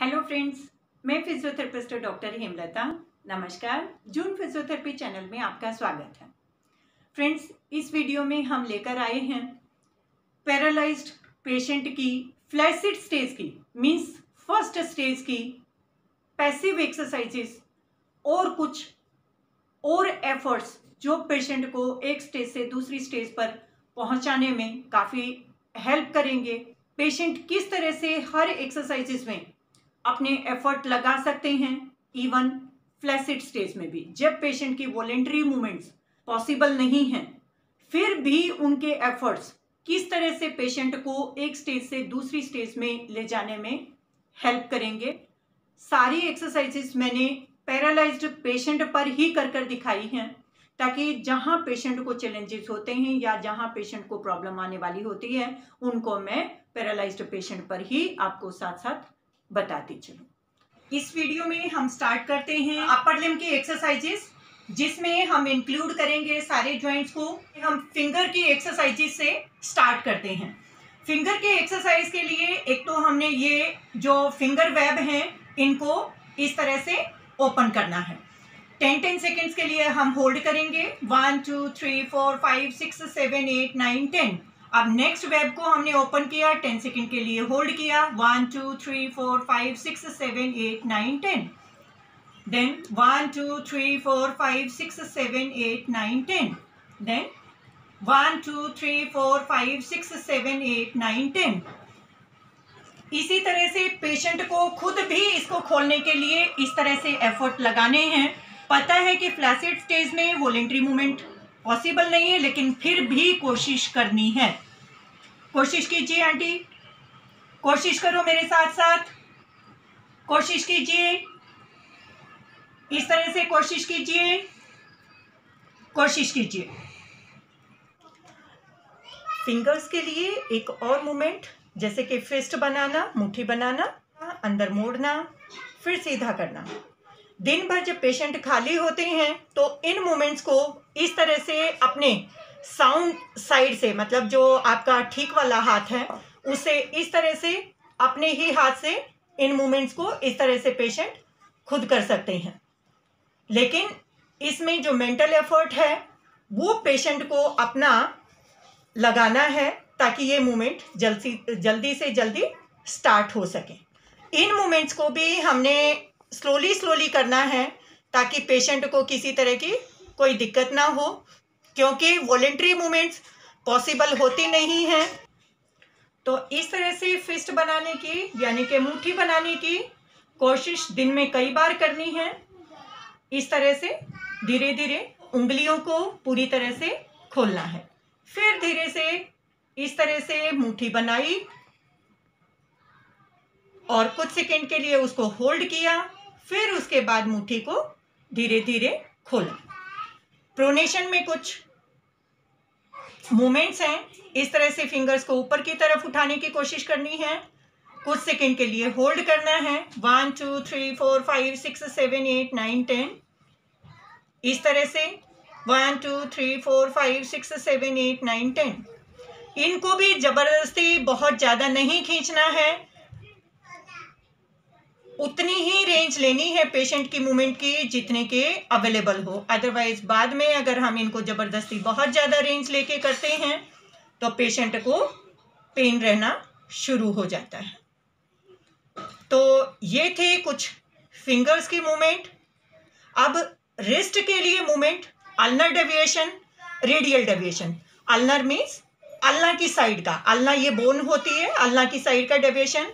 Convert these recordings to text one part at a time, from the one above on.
Hello friends, मैं physiotherapist doctor Hemlata. नमस्कार। जून physiotherapy channel में आपका स्वागत है। फ्रेंड्स, इस वीडियो में हम लेकर आए हैं पैरालाइज्ड पेशेंट की फ्लैसिड स्टेज की मींस फर्स्ट स्टेज की पैसिव एक्सरसाइजेस और कुछ और एफर्ट्स जो पेशेंट को एक स्टेज से दूसरी स्टेज पर पहुंचाने में काफ़ी हेल्प करेंगे। पेशेंट किस तरह से हर एक्सरसाइजेस में अपने एफर्ट लगा सकते हैं, इवन फ्लैसिड स्टेज में भी। जब पेशेंट की वॉलेंटरी मूवमेंट्स पॉसिबल नहीं हैं, फिर भी उनके एफर्ट्स किस तरह से पेशेंट को एक स्टेज से दूसरी स्टेज में ले जाने में हेल्प करेंगे। सारी एक्सरसाइजेस मैंने पैरालाइज्ड पेशेंट पर ही कर दिखाई हैं, ताकि जहां पेशेंट को चैलेंजेस होते हैं या जहां पेशेंट को प्रॉब्लम आने वाली होती है, उनको मैं पैरालाइज्ड पेशेंट पर ही आपको साथ साथ बताती चलूं। इस वीडियो में हम स्टार्ट करते हैं अपर लिम्ब की एक्सरसाइजेस, जिसमें हम इंक्लूड करेंगे सारे जॉइंट्स को। हम फिंगर की एक्सरसाइजेस से स्टार्ट करते हैं। फिंगर के एक्सरसाइज के लिए एक तो हमने ये जो फिंगर वेब हैं, इनको इस तरह से ओपन करना है। 10 सेकेंड्स के लिए हम होल्ड करेंगे। 1 2 3 4 5 6 7 8 9 10। अब नेक्स्ट वेब को हमने ओपन किया, 10 सेकेंड के लिए होल्ड किया। 1 2 3 4 5 6 7 8 9 10। देन 1 2 3 4 5 6 7 8 9 10। देन 1 2 3 4 5 6 7 8 9 10। इसी तरह से पेशेंट को खुद भी इसको खोलने के लिए इस तरह से एफर्ट लगाने हैं। पता है कि फ्लैसिड स्टेज में वॉलेंटरी मूवमेंट पॉसिबल नहीं है, लेकिन फिर भी कोशिश करनी है। कोशिश कीजिए आंटी, कोशिश करो मेरे साथ साथ, कोशिश कीजिए, इस तरह से कोशिश कीजिए, कोशिश कीजिए। फिंगर्स के लिए एक और मूवमेंट, जैसे कि फिस्ट बनाना, मुट्ठी बनाना, अंदर मोड़ना, फिर सीधा करना। दिन भर जब पेशेंट खाली होते हैं तो इन मूवमेंट्स को इस तरह से अपने साउंड साइड से, मतलब जो आपका ठीक वाला हाथ है, उसे इस तरह से अपने ही हाथ से इन मूवमेंट्स को इस तरह से पेशेंट खुद कर सकते हैं। लेकिन इसमें जो मेंटल एफर्ट है वो पेशेंट को अपना लगाना है, ताकि ये मूवमेंट जल्दी से जल्दी स्टार्ट हो सके। इन मूवमेंट्स को भी हमने स्लोली करना है, ताकि पेशेंट को किसी तरह की कोई दिक्कत ना हो, क्योंकि वॉलेंटरी मूवमेंट्स पॉसिबल होती नहीं हैं। तो इस तरह से फिस्ट बनाने की, यानी कि मुट्ठी बनाने की कोशिश दिन में कई बार करनी है। इस तरह से धीरे धीरे उंगलियों को पूरी तरह से खोलना है। फिर धीरे से इस तरह से मुट्ठी बनाई और कुछ सेकंड के लिए उसको होल्ड किया, फिर उसके बाद मुट्ठी को धीरे धीरे खोला। प्रोनेशन में कुछ मूवमेंट्स हैं, इस तरह से फिंगर्स को ऊपर की तरफ उठाने की कोशिश करनी है, कुछ सेकंड के लिए होल्ड करना है। 1 2 3 4 5 6 7 8 9 10। इस तरह से 1 2 3 4 5 6 7 8 9 10। इनको भी जबरदस्ती बहुत ज़्यादा नहीं खींचना है, उतनी ही रेंज लेनी है पेशेंट की मूवमेंट की जितने के अवेलेबल हो। अदरवाइज बाद में अगर हम इनको जबरदस्ती बहुत ज़्यादा रेंज लेके करते हैं तो पेशेंट को पेन रहना शुरू हो जाता है। तो ये थे कुछ फिंगर्स की मूवमेंट। अब रिस्ट के लिए movement, ulnar deviation, radial deviation. Ulnar means ulna की साइड का, अल्ना ये बोन होती है, अल्ना की साइड का डेविएशन।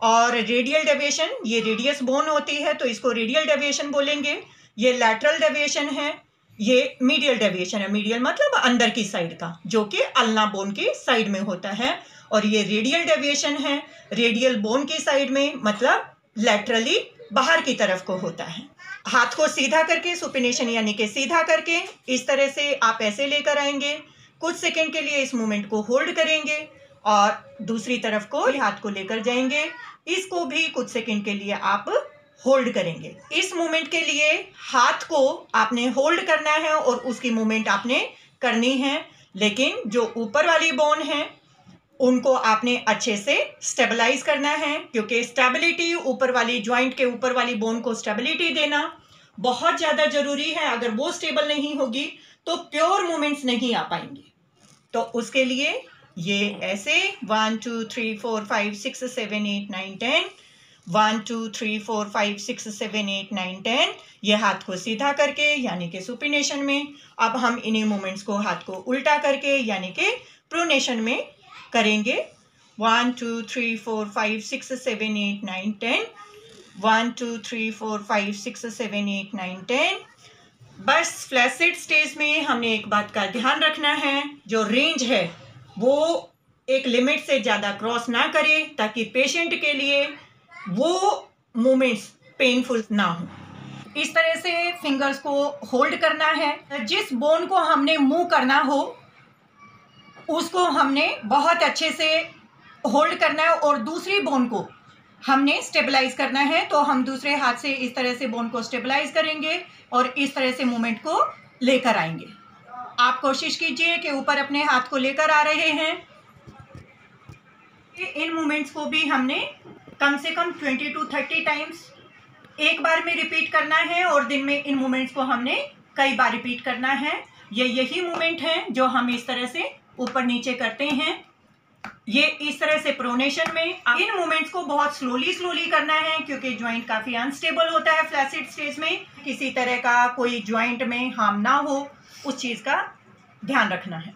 और रेडियल डेविएशन, ये रेडियस बोन होती है, तो इसको रेडियल डेविएशन बोलेंगे। ये लैटरल डेविएशन है, ये मीडियल डेविएशन है। मीडियल मतलब अंदर की साइड का, जो कि अल्ना बोन की साइड में होता है। और ये रेडियल डेविएशन है, रेडियल बोन की साइड में, मतलब लैटरली बाहर की तरफ को होता है। हाथ को सीधा करके, सुपिनेशन यानी कि सीधा करके, इस तरह से आप ऐसे लेकर आएंगे। कुछ सेकंड के लिए इस मूवमेंट को होल्ड करेंगे और दूसरी तरफ को हाथ को लेकर जाएंगे। इसको भी कुछ सेकंड के लिए आप होल्ड करेंगे। इस मूवमेंट के लिए हाथ को आपने होल्ड करना है और उसकी मूवमेंट आपने करनी है, लेकिन जो ऊपर वाली बोन है उनको आपने अच्छे से स्टेबलाइज करना है, क्योंकि स्टेबिलिटी ऊपर वाली जॉइंट के ऊपर वाली बोन को स्टेबिलिटी देना बहुत ज़्यादा ज़रूरी है। अगर वो स्टेबल नहीं होगी तो प्योर मूवमेंट्स नहीं आ पाएंगे। तो उसके लिए ये ऐसे 1 2 3 4 5 6 7 8 9 10, 1 2 3 4 5 6 7 8 9 10, ये हाथ को सीधा करके यानी कि सुपिनेशन में। अब हम इन्हीं मूवमेंट्स को हाथ को उल्टा करके यानी कि प्रोनेशन में करेंगे। 1 2 3 4 5 6 7 8 9 10, 1 2 3 4 5 6 7 8 9 10। बस फ्लैसिड स्टेज में हमने एक बात का ध्यान रखना है, जो रेंज है वो एक लिमिट से ज़्यादा क्रॉस ना करे, ताकि पेशेंट के लिए वो मूवमेंट्स पेनफुल ना हो। इस तरह से फिंगर्स को होल्ड करना है। जिस बोन को हमने मूव करना हो उसको हमने बहुत अच्छे से होल्ड करना है और दूसरी बोन को हमने स्टेबलाइज करना है। तो हम दूसरे हाथ से इस तरह से बोन को स्टेबलाइज करेंगे और इस तरह से मूवमेंट को लेकर आएंगे। आप कोशिश कीजिए कि ऊपर अपने हाथ को लेकर आ रहे हैं। इन मूवमेंट्स को भी हमने कम से कम 20 to 30 टाइम्स एक बार में रिपीट करना है और दिन में इन मूवमेंट्स को हमने कई बार रिपीट करना है। यही मूवमेंट है जो हम इस तरह से ऊपर नीचे करते हैं। ये इस तरह से प्रोनेशन में। इन मूवमेंट्स को बहुत स्लोली करना है, क्योंकि ज्वाइंट काफ़ी अनस्टेबल होता है फ्लैसिड स्टेज में। किसी तरह का कोई ज्वाइंट में हार्म ना हो, उस चीज़ का ध्यान रखना है।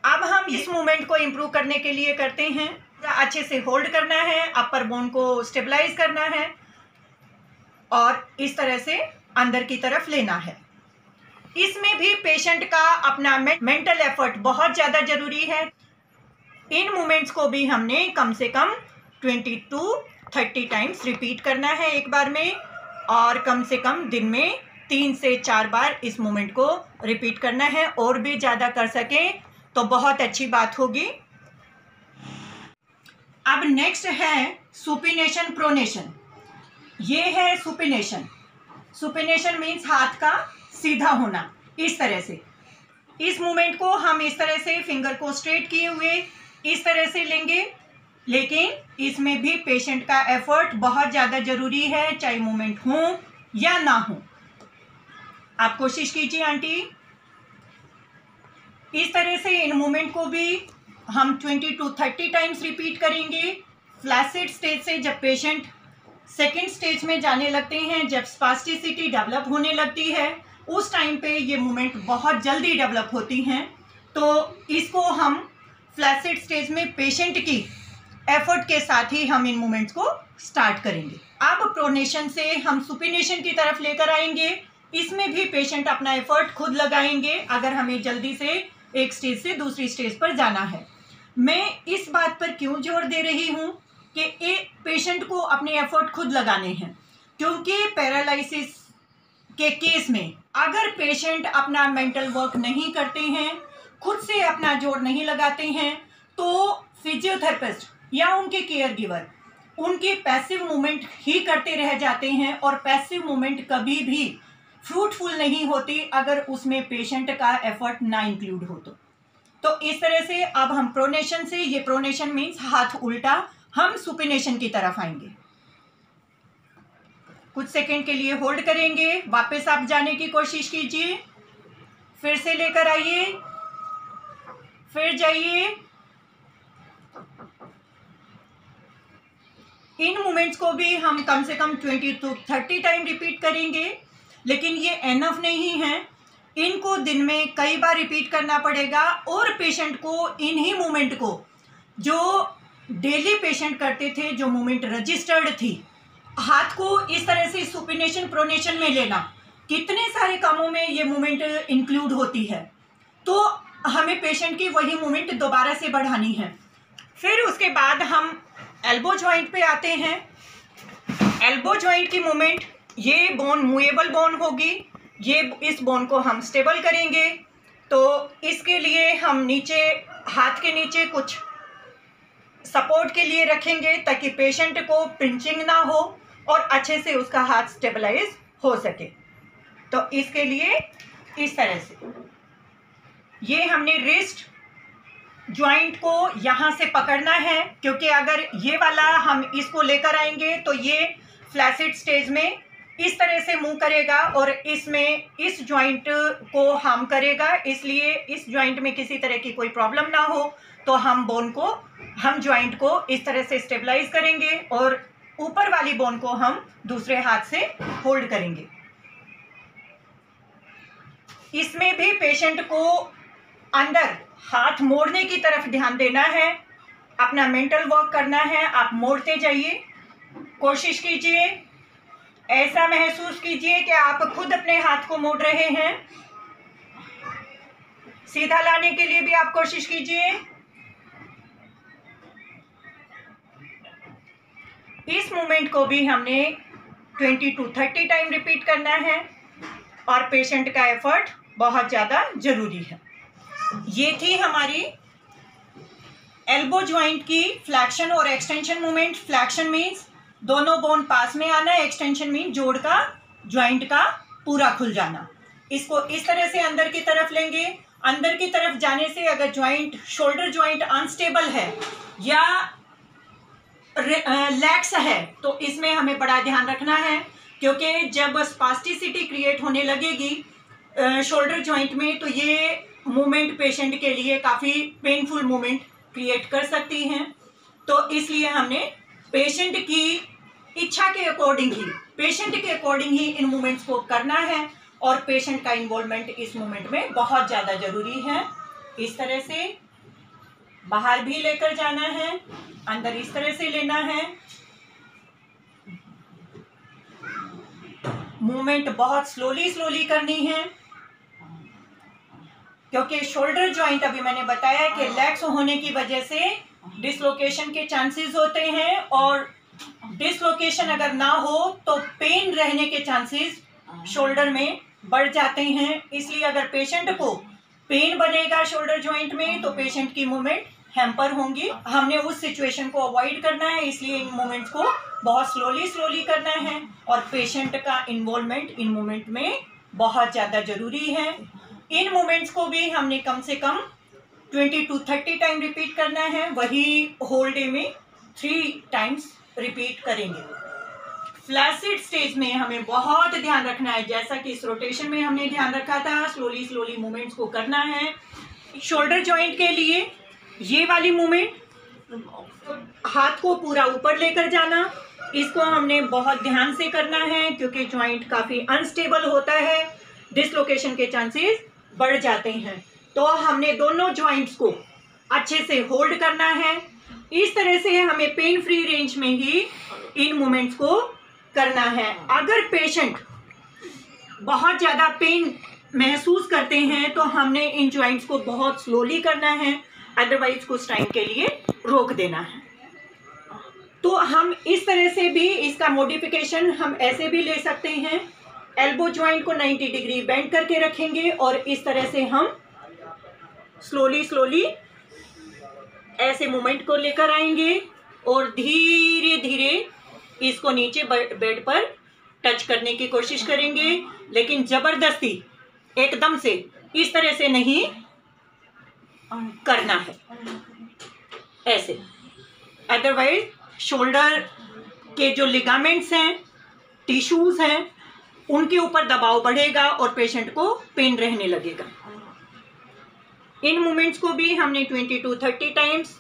अब हम इस मूवमेंट को इम्प्रूव करने के लिए करते हैं, अच्छे से होल्ड करना है, अपर बोन को स्टेबलाइज करना है और इस तरह से अंदर की तरफ लेना है। इसमें भी पेशेंट का अपना मेंटल एफर्ट बहुत ज़्यादा ज़रूरी है। इन मूवमेंट्स को भी हमने कम से कम 20 to 30 टाइम्स रिपीट करना है एक बार में, और कम से कम दिन में 3 से 4 बार इस मूवमेंट को रिपीट करना है। और भी ज़्यादा कर सकें तो बहुत अच्छी बात होगी। अब नेक्स्ट है सुपिनेशन प्रोनेशन। ये है सुपिनेशन। सुपिनेशन मीन्स हाथ का सीधा होना, इस तरह से। इस मूवमेंट को हम इस तरह से फिंगर को स्ट्रेट किए हुए इस तरह से लेंगे, लेकिन इसमें भी पेशेंट का एफर्ट बहुत ज़्यादा ज़रूरी है, चाहे मूवमेंट हो या ना हो। आप कोशिश कीजिए आंटी। इस तरह से इन मूवमेंट को भी हम 20 to 30 टाइम्स रिपीट करेंगे। फ्लैसिड स्टेज से जब पेशेंट सेकेंड स्टेज में जाने लगते हैं, जब स्पास्टिसिटी डेवलप होने लगती है, उस टाइम पे ये मूवमेंट बहुत जल्दी डेवलप होती हैं। तो इसको हम फ्लैसिड स्टेज में पेशेंट की एफर्ट के साथ ही हम इन मूवमेंट्स को स्टार्ट करेंगे। अब प्रोनेशन से हम सुपिनेशन की तरफ लेकर आएंगे। इसमें भी पेशेंट अपना एफर्ट खुद लगाएंगे, अगर हमें जल्दी से एक स्टेज से दूसरी स्टेज पर जाना है। मैं इस बात पर क्यों जोर दे रही हूँ कि एक पेशेंट को अपने एफर्ट खुद लगाने हैं, क्योंकि पैरालिसिस के केस में अगर पेशेंट अपना मेंटल वर्क नहीं करते हैं, खुद से अपना जोर नहीं लगाते हैं, तो फिजियोथेरेपिस्ट या उनके केयर गिवर उनकी पैसिव मूवमेंट ही करते रह जाते हैं, और पैसिव मूवमेंट कभी भी फ्रूटफुल नहीं होती अगर उसमें पेशेंट का एफर्ट ना इंक्लूड हो। तो इस तरह से अब हम प्रोनेशन से, ये प्रोनेशन मीन्स हाथ उल्टा, हम सुपिनेशन की तरफ आएंगे। कुछ सेकंड के लिए होल्ड करेंगे, वापस आप जाने की कोशिश कीजिए, फिर से लेकर आइए, फिर जाइए। इन मूवमेंट्स को भी हम कम से कम 20 to 30 टाइम रिपीट करेंगे, लेकिन ये एनफ नहीं है। इनको दिन में कई बार रिपीट करना पड़ेगा, और पेशेंट को इन्हीं मूवमेंट को जो डेली पेशेंट करते थे, जो मूवमेंट रजिस्टर्ड थी, हाथ को इस तरह से सुपिनेशन प्रोनेशन में लेना, कितने सारे कामों में ये मूवमेंट इंक्लूड होती है। तो हमें पेशेंट की वही मूवमेंट दोबारा से बढ़ानी है। फिर उसके बाद हम एल्बो जॉइंट पे आते हैं। एल्बो जॉइंट की मूवमेंट, ये बोन मूवेबल बोन होगी, ये इस बोन को हम स्टेबल करेंगे। तो इसके लिए हम नीचे, हाथ के नीचे कुछ सपोर्ट के लिए रखेंगे, ताकि पेशेंट को पिंचिंग ना हो और अच्छे से उसका हाथ स्टेबलाइज हो सके। तो इसके लिए इस तरह से ये हमने रिस्ट जॉइंट को यहाँ से पकड़ना है, क्योंकि अगर ये वाला हम इसको लेकर आएंगे तो ये फ्लैसिड स्टेज में इस तरह से मूव करेगा और इसमें इस जॉइंट को हार्म करेगा। इसलिए इस जॉइंट में किसी तरह की कोई प्रॉब्लम ना हो तो हम जॉइंट को इस तरह से स्टेबलाइज करेंगे और ऊपर वाली बोन को हम दूसरे हाथ से होल्ड करेंगे। इसमें भी पेशेंट को अंदर हाथ मोड़ने की तरफ ध्यान देना है, अपना मेंटल वर्क करना है। आप मोड़ते जाइए, कोशिश कीजिए, ऐसा महसूस कीजिए कि आप खुद अपने हाथ को मोड़ रहे हैं। सीधा लाने के लिए भी आप कोशिश कीजिए। इस मूवमेंट को भी हमने 20 to 30 टाइम रिपीट करना है और पेशेंट का एफर्ट बहुत ज़्यादा जरूरी है। ये थी हमारी एल्बो जॉइंट की फ्लैक्शन और एक्सटेंशन मूवमेंट। फ्लैक्शन मीन्स दोनों बोन पास में आना, एक्सटेंशन मीन जोड़ का जॉइंट का पूरा खुल जाना। इसको इस तरह से अंदर की तरफ लेंगे। अंदर की तरफ जाने से अगर जॉइंट, शोल्डर जॉइंट अनस्टेबल है या लैक्स है तो इसमें हमें बड़ा ध्यान रखना है, क्योंकि जब स्पास्टिसिटी क्रिएट होने लगेगी शोल्डर जॉइंट में तो ये मूवमेंट पेशेंट के लिए काफ़ी पेनफुल मूवमेंट क्रिएट कर सकती हैं। तो इसलिए हमने पेशेंट की इच्छा के अकॉर्डिंग ही इन मूवमेंट्स को करना है और पेशेंट का इन्वॉल्वमेंट इस मूवमेंट में बहुत ज़्यादा ज़रूरी है। इस तरह से बाहर भी लेकर जाना है, अंदर इस तरह से लेना है। मूवमेंट बहुत स्लोली करनी है, क्योंकि शोल्डर जॉइंट अभी मैंने बताया कि लैक्स होने की वजह से डिसलोकेशन के चांसेस होते हैं और डिसलोकेशन अगर ना हो तो पेन रहने के चांसेस शोल्डर में बढ़ जाते हैं। इसलिए अगर पेशेंट को पेन बनेगा शोल्डर जॉइंट में तो पेशेंट की मूवमेंट हैम्पर होंगी। हमने उस सिचुएशन को अवॉइड करना है, इसलिए इन मूवमेंट्स को बहुत स्लोली करना है और पेशेंट का इन्वॉल्वमेंट इन मूवमेंट में बहुत ज़्यादा ज़रूरी है। इन मूवमेंट्स को भी हमने कम से कम 20 to 30 टाइम रिपीट करना है, वही होल डे में 3 टाइम्स रिपीट करेंगे। फ्लैसिड स्टेज में हमें बहुत ध्यान रखना है, जैसा कि इस रोटेशन में हमने ध्यान रखा था, स्लोली मूवमेंट्स को करना है। शोल्डर जॉइंट के लिए ये वाली मूवमेंट, हाथ को पूरा ऊपर लेकर जाना, इसको हमने बहुत ध्यान से करना है, क्योंकि जॉइंट काफ़ी अनस्टेबल होता है, डिसलोकेशन के चांसेस बढ़ जाते हैं। तो हमने दोनों जॉइंट्स को अच्छे से होल्ड करना है। इस तरह से हमें पेन फ्री रेंज में ही इन मूवमेंट्स को करना है। अगर पेशेंट बहुत ज़्यादा पेन महसूस करते हैं तो हमने इन जॉइंट्स को बहुत स्लोली करना है, अदरवाइज कुछ टाइम के लिए रोक देना है। तो हम इस तरह से भी इसका मॉडिफिकेशन हम ऐसे भी ले सकते हैं। एल्बो जॉइंट को 90 डिग्री बेंड करके रखेंगे और इस तरह से हम स्लोली ऐसे मूवमेंट को लेकर आएंगे और धीरे धीरे इसको नीचे बेड पर टच करने की कोशिश करेंगे, लेकिन जबरदस्ती एकदम से इस तरह से नहीं करना है ऐसे, अदरवाइज शोल्डर के जो लिगामेंट्स हैं, टिश्यूज हैं, उनके ऊपर दबाव बढ़ेगा और पेशेंट को पेन रहने लगेगा। इन मूवमेंट्स को भी हमने 20 to 30 टाइम्स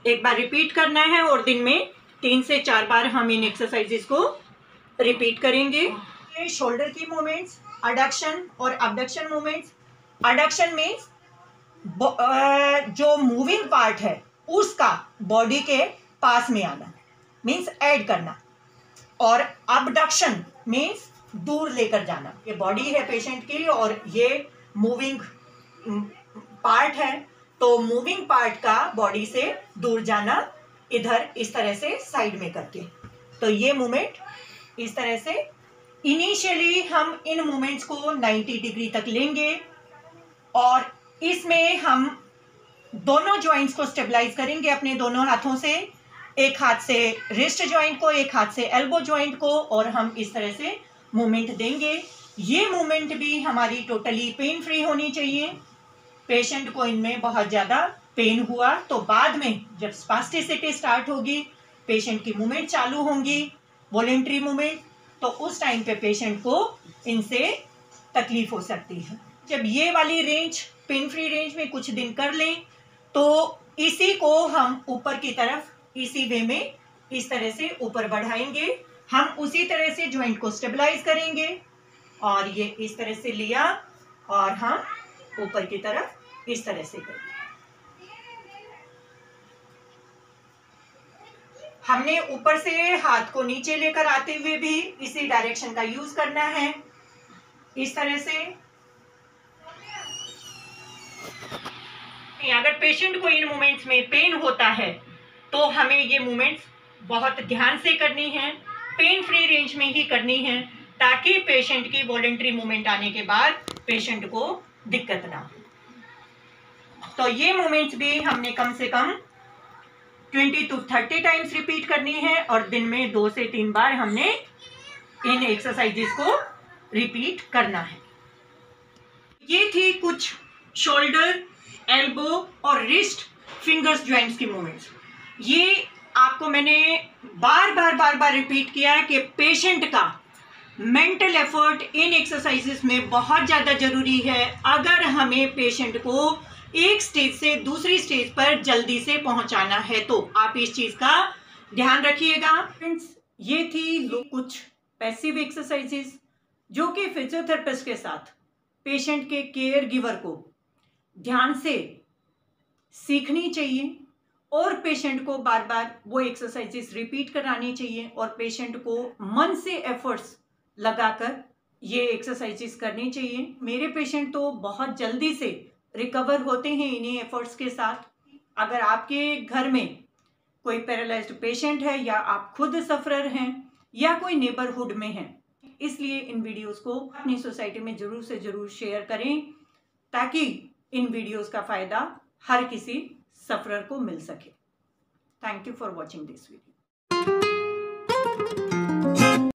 एक बार रिपीट करना है और दिन में 3 से 4 बार हम इन एक्सरसाइजेस को रिपीट करेंगे। शोल्डर की मूवमेंट्स, अडक्शन और अबडक्शन मूवमेंट्स। अडक्शन मीन्स जो मूविंग पार्ट है उसका बॉडी के पास में आना, मीन्स ऐड करना, और अबडक्शन मीन्स दूर लेकर जाना। ये बॉडी है पेशेंट की और ये मूविंग पार्ट है, तो मूविंग पार्ट का बॉडी से दूर जाना, इधर इस तरह से साइड में करके। तो ये मूवमेंट इस तरह से इनिशियली हम इन मूवमेंट्स को 90 डिग्री तक लेंगे और इसमें हम दोनों जॉइंट्स को स्टेबलाइज करेंगे अपने दोनों हाथों से, एक हाथ से रिस्ट जॉइंट को, एक हाथ से एल्बो जॉइंट को, और हम इस तरह से मूवमेंट देंगे। ये मूवमेंट भी हमारी टोटली पेन फ्री होनी चाहिए। पेशेंट को इनमें बहुत ज़्यादा पेन हुआ तो बाद में जब स्पास्टिसिटी स्टार्ट होगी, पेशेंट की मूवमेंट चालू होंगी, वॉलेंट्री मूवमेंट, तो उस टाइम पे पेशेंट को इनसे तकलीफ हो सकती है। जब ये वाली रेंज पेन फ्री रेंज में कुछ दिन कर लें तो इसी को हम ऊपर की तरफ इसी वे में इस तरह से ऊपर बढ़ाएंगे। हम उसी तरह से जॉइंट को स्टेबलाइज करेंगे और ये इस तरह से लिया और हम ऊपर की तरफ इस तरह से करेंगे। हमने ऊपर से हाथ को नीचे लेकर आते हुए भी इसी डायरेक्शन का यूज करना है, इस तरह से। अगर पेशेंट को इन मूवमेंट्स में पेन होता है तो हमें ये मूवमेंट्स बहुत ध्यान से करनी है, पेन फ्री रेंज में ही करनी है, ताकि पेशेंट की वॉलेंट्री मूवमेंट आने के बाद पेशेंट को दिक्कत ना हो। तो ये मूवमेंट्स भी हमने कम से कम 20 to 30 टाइम्स रिपीट करनी है और दिन में 2 से 3 बार हमने इन एक्सरसाइजेस को रिपीट करना है। ये थी कुछ शोल्डर, एल्बो और रिस्ट, फिंगर्स जॉइंट्स की मूवमेंट्स। ये आपको मैंने बार बार रिपीट किया है कि पेशेंट का मेंटल एफर्ट इन एक्सरसाइजेस में बहुत ज़्यादा जरूरी है अगर हमें पेशेंट को एक स्टेज से दूसरी स्टेज पर जल्दी से पहुंचाना है। तो आप इस चीज़ का ध्यान रखिएगा। फ्रेंड्स, ये थी कुछ पैसिव एक्सरसाइजेस जो कि फिजियोथेरेपिस्ट के साथ पेशेंट के केयर गिवर को ध्यान से सीखनी चाहिए और पेशेंट को बार बार वो एक्सरसाइजेस रिपीट करानी चाहिए और पेशेंट को मन से एफर्ट्स लगाकर ये एक्सरसाइजेस करनी चाहिए। मेरे पेशेंट तो बहुत जल्दी से रिकवर होते हैं इन्हीं एफर्ट्स के साथ। अगर आपके घर में कोई पैरालाइज्ड पेशेंट है या आप खुद सफरर हैं या कोई नेबरहुड में हैं, इसलिए इन वीडियोस को अपनी सोसाइटी में जरूर से जरूर शेयर करें ताकि इन वीडियोस का फायदा हर किसी सफरर को मिल सके। Thank you for watching this video.